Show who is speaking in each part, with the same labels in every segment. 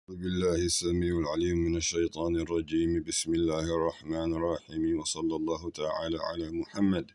Speaker 1: أعوذ بالله السميع العليم من الشيطان الرجيم. بسم الله الرحمن الرحيم، وصلى الله تعالى على محمد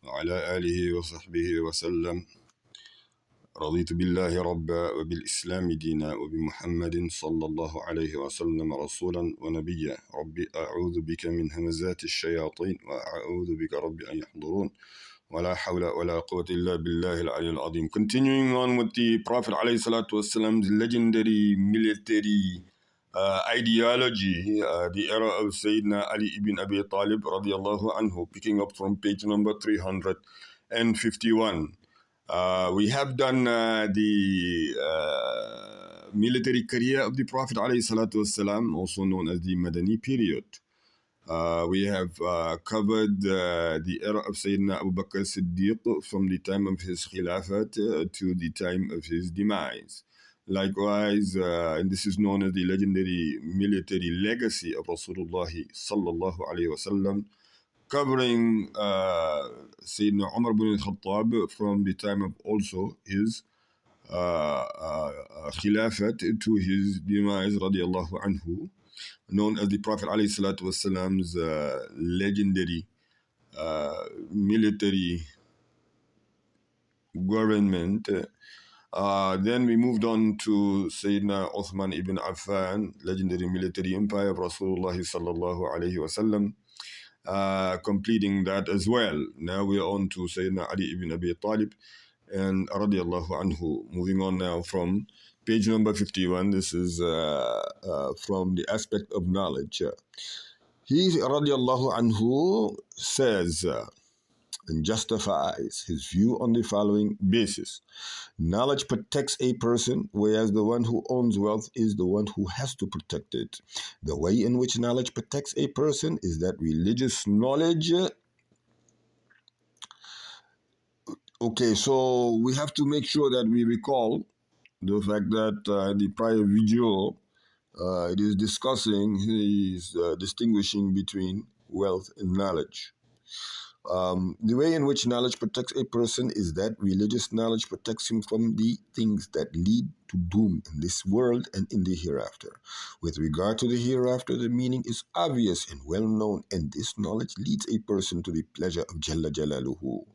Speaker 1: وعلى آله وصحبه وسلم. رضيت بالله ربا وبالإسلام دينا وبمحمد صلى الله عليه وسلم رسولا ونبيا. ربي أعوذ بك من همزات الشياطين وأعوذ بك ربي أن يحضرون. ولا حول ولا قوة إلا بالله العلي العظيم. Continuing on with the Prophet ﷺ's legendary military ideology, the era of Sayyidina Ali ibn Abi Talib radiallahu anhu, picking up from page number 351. We have done the military career of the Prophet ﷺ, also known as the Madani period. We have covered the era of Sayyidina Abu Bakr Siddiq from the time of his Khilafat to the time of his demise. Likewise, and this is known as the legendary military legacy of Rasulullah sallallahu alayhi wasallam, covering Sayyidina Umar bin al-Khattab from the time of also his Khilafat to his demise radiallahu anhu, known as the Prophet ﷺ's legendary military government. Then we moved on to Sayyidina Uthman ibn Affan, legendary military empire of Rasulullah sallallahu alayhi wasallam, completing that as well. Now we are on to Sayyidina Ali ibn Abi Talib and radiallahu anhu. Moving on now from page number 51. This is from the aspect of knowledge. He radiallahu anhu says and justifies his view on the following basis. Knowledge protects a person, whereas the one who owns wealth is the one who has to protect it. The way in which knowledge protects a person is that religious knowledge. Okay, so we have to make sure that we recall the fact that in the prior video, it is discussing, he's distinguishing between wealth and knowledge. The way in which knowledge protects a person is that religious knowledge protects him from the things that lead to doom in this world and in the hereafter. With regard to the hereafter, the meaning is obvious and well known, and this knowledge leads a person to the pleasure of Jalla Jalaluhu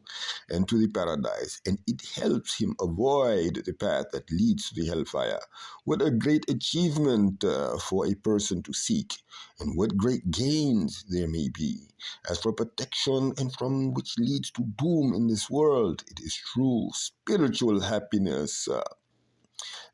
Speaker 1: and to the paradise, and it helps him avoid the path that leads to the hellfire. What a great achievement for a person to seek, and what great gains there may be. As for protection and from which leads to doom in this world, it is true spiritual happiness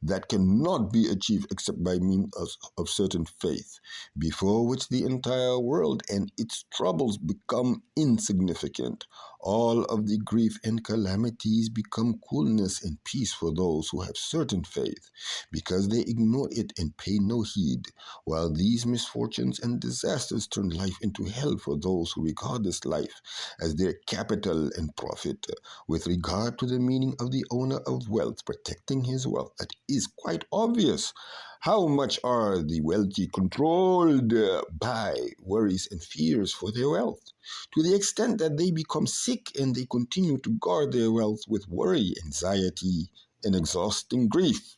Speaker 1: that cannot be achieved except by means of certain faith, before which the entire world and its troubles become insignificant. All of the grief and calamities become coolness and peace for those who have certain faith, because they ignore it and pay no heed, while these misfortunes and disasters turn life into hell for those who regard this life as their capital and profit. With regard to the meaning of the owner of wealth protecting his wealth, that is quite obvious. How much are the wealthy controlled by worries and fears for their wealth? To the extent that they become sick and they continue to guard their wealth with worry, anxiety, and exhausting grief.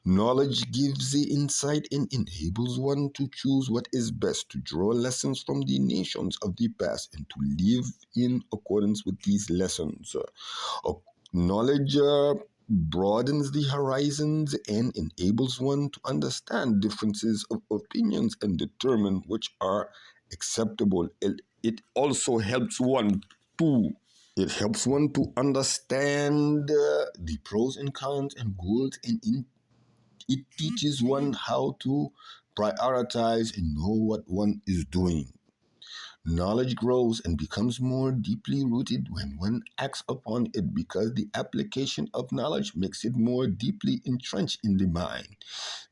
Speaker 1: Knowledge gives the insight and enables one to choose what is best, to draw lessons from the nations of the past, and to live in accordance with these lessons. Knowledge broadens the horizons and enables one to understand differences of opinions and determine which are acceptable. It also helps one to understand the pros and cons and goals, and it teaches one how to prioritize and know what one is doing. Knowledge grows and becomes more deeply rooted when one acts upon it, because the application of knowledge makes it more deeply entrenched in the mind.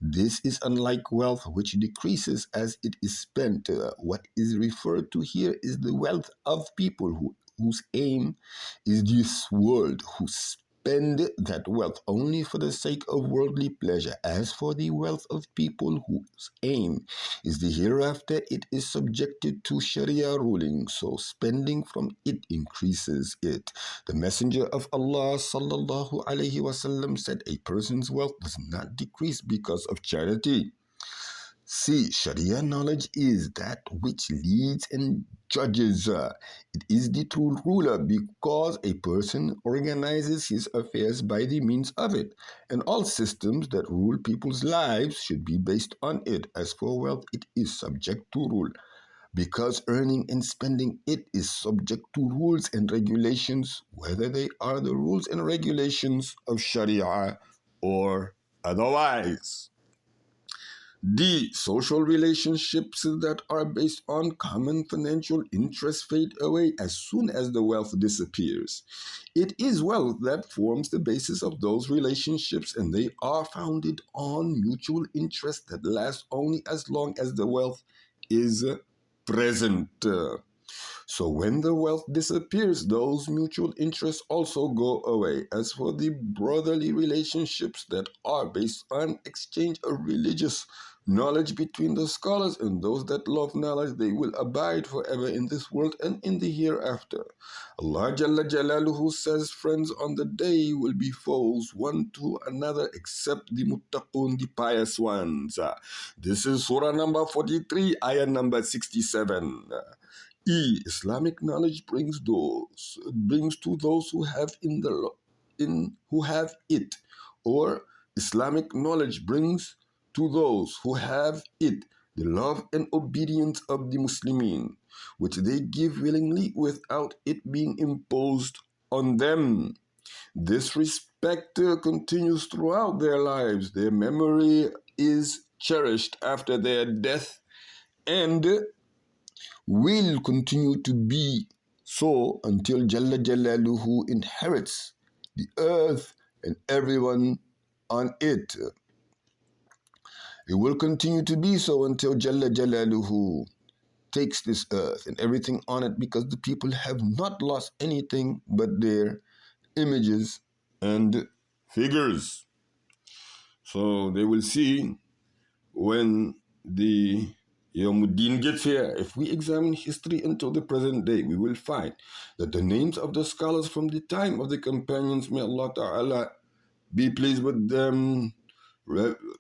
Speaker 1: This is unlike wealth, which decreases as it is spent. What is referred to here is the wealth of people whose aim is this world, who spend that wealth only for the sake of worldly pleasure. As for the wealth of people whose aim is the hereafter, it is subjected to Sharia ruling, so spending from it increases it. The Messenger of Allah sallallahu alaihi wasallam said, a person's wealth does not decrease because of charity. See, Sharia knowledge is that which leads and judges. It is the true ruler because a person organizes his affairs by the means of it, and all systems that rule people's lives should be based on it. As for wealth, it is subject to rule because earning and spending it is subject to rules and regulations, whether they are the rules and regulations of Sharia or otherwise. D. Social relationships that are based on common financial interests fade away as soon as the wealth disappears. It is wealth that forms the basis of those relationships, and they are founded on mutual interests that last only as long as the wealth is present. So when the wealth disappears, those mutual interests also go away. As for the brotherly relationships that are based on exchange of religious knowledge between the scholars and those that love knowledge, they will abide forever in this world and in the hereafter. Allah Jalla Jalaluhu says friends on the day will be foes one to another except the muttaqun, the pious ones. This is Surah number 43, ayah number 67. Islamic knowledge brings to those who have who have it, or Islamic knowledge brings to those who have it the love and obedience of the Muslimin, which they give willingly without it being imposed on them. This respect continues throughout their lives. Their memory is cherished after their death and will continue to be so until Jalla Jalaluhu inherits the earth and everyone on it. It will continue to be so until Jalla Jalaluhu takes this earth and everything on it, because the people have not lost anything but their images and figures. So they will see when the Yawmuddin gets here. If we examine history until the present day, we will find that the names of the scholars from the time of the companions, may Allah Ta'ala be pleased with them,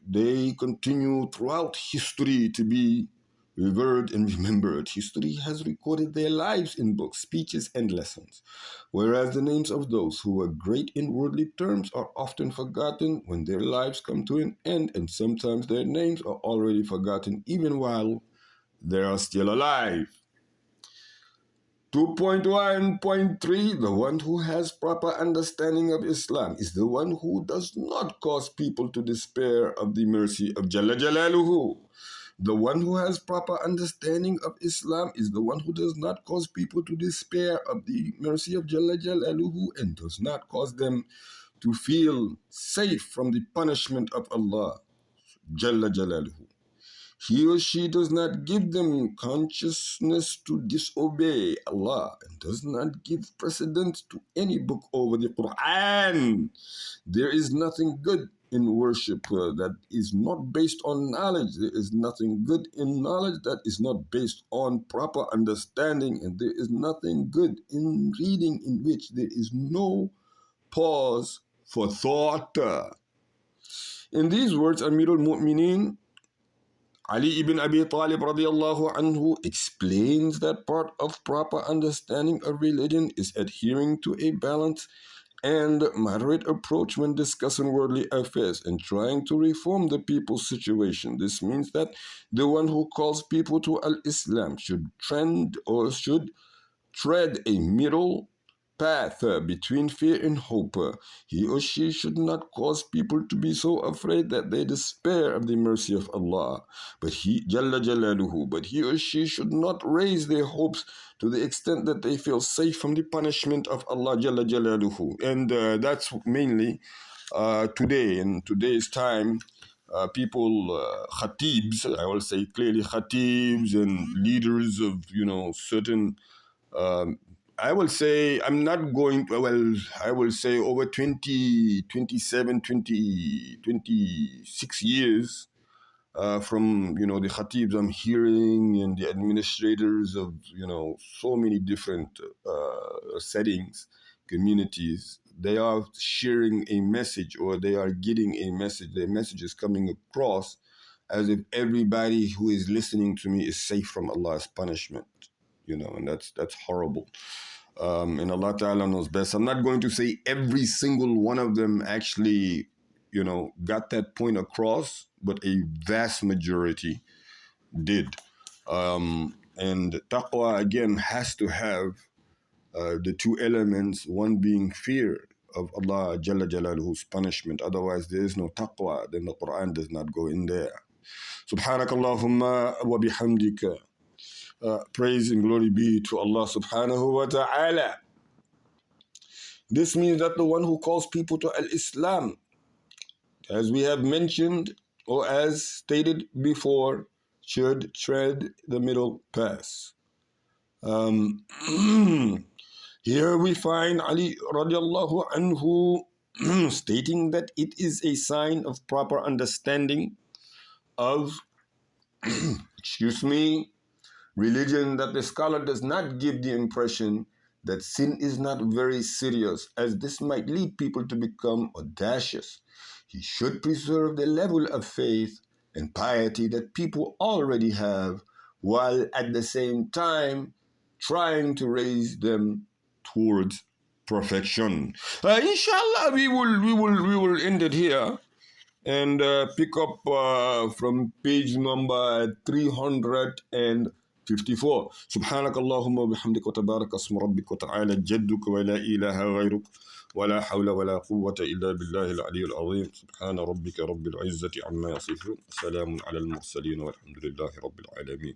Speaker 1: they continue throughout history to be revered and remembered. History has recorded their lives in books, speeches, and lessons, whereas the names of those who were great in worldly terms are often forgotten when their lives come to an end, and sometimes their names are already forgotten even while they are still alive. 2.1.3 The one who has proper understanding of Islam is the one who does not cause people to despair of the mercy of Jalla Jalaluhu. The one who has proper understanding of Islam is the one who does not cause people to despair of the mercy of Jalla Jalaluhu and does not cause them to feel safe from the punishment of Allah Jalla Jalaluhu. He or she does not give them consciousness to disobey Allah and does not give precedence to any book over the Quran. There is nothing good in worship that is not based on knowledge. There is nothing good in knowledge that is not based on proper understanding, and there is nothing good in reading in which there is no pause for thought. In these words, Amirul Mu'mineen Ali ibn Abi Talib radiallahu anhu explains that part of proper understanding of religion is adhering to a balanced and moderate approach when discussing worldly affairs and trying to reform the people's situation. This means that the one who calls people to Al-Islam should tread a middle path between fear and hope. He or she should not cause people to be so afraid that they despair of the mercy of Allah. But Jalla Jalaluhu, but he or she should not raise their hopes to the extent that they feel safe from the punishment of Allah Jalla Jalaluhu. And that's mainly today, in today's time, people, khatibs, I will say clearly khatibs and leaders of, certain I will say I'm not going, well, I will say over 20, 27, 20, 26 years from, the khatibs I'm hearing and the administrators of, so many different settings, communities. They are sharing a message, or they are getting a message. Their message is coming across as if everybody who is listening to me is safe from Allah's punishment, and that's horrible. And Allah Ta'ala knows best. I'm not going to say every single one of them actually, got that point across, but a vast majority did. And taqwa, again, has to have the two elements, one being fear of Allah Jalla Jalaluhu's punishment. Otherwise, there is no taqwa. Then the Quran does not go in there. Subhanakallahumma wa bihamdika. Praise and glory be to Allah subhanahu wa ta'ala. This means that the one who calls people to Al-Islam, as we have mentioned or as stated before, should tread the middle path. Here we find Ali radiallahu anhu stating that it is a sign of proper understanding of, religion, that the scholar does not give the impression that sin is not very serious, as this might lead people to become audacious. He should preserve the level of faith and piety that people already have, while at the same time trying to raise them towards perfection. Inshallah, we will end it here and pick up from page number 354. سبحانك اللهم وبحمدك وتبارك اسم ربك وتعالى جدك ولا إله غيرك ولا حول ولا قوة إلا بالله العلي العظيم. سبحان ربك رب العزة عما يصفون، سلام على المرسلين والحمد لله رب العالمين.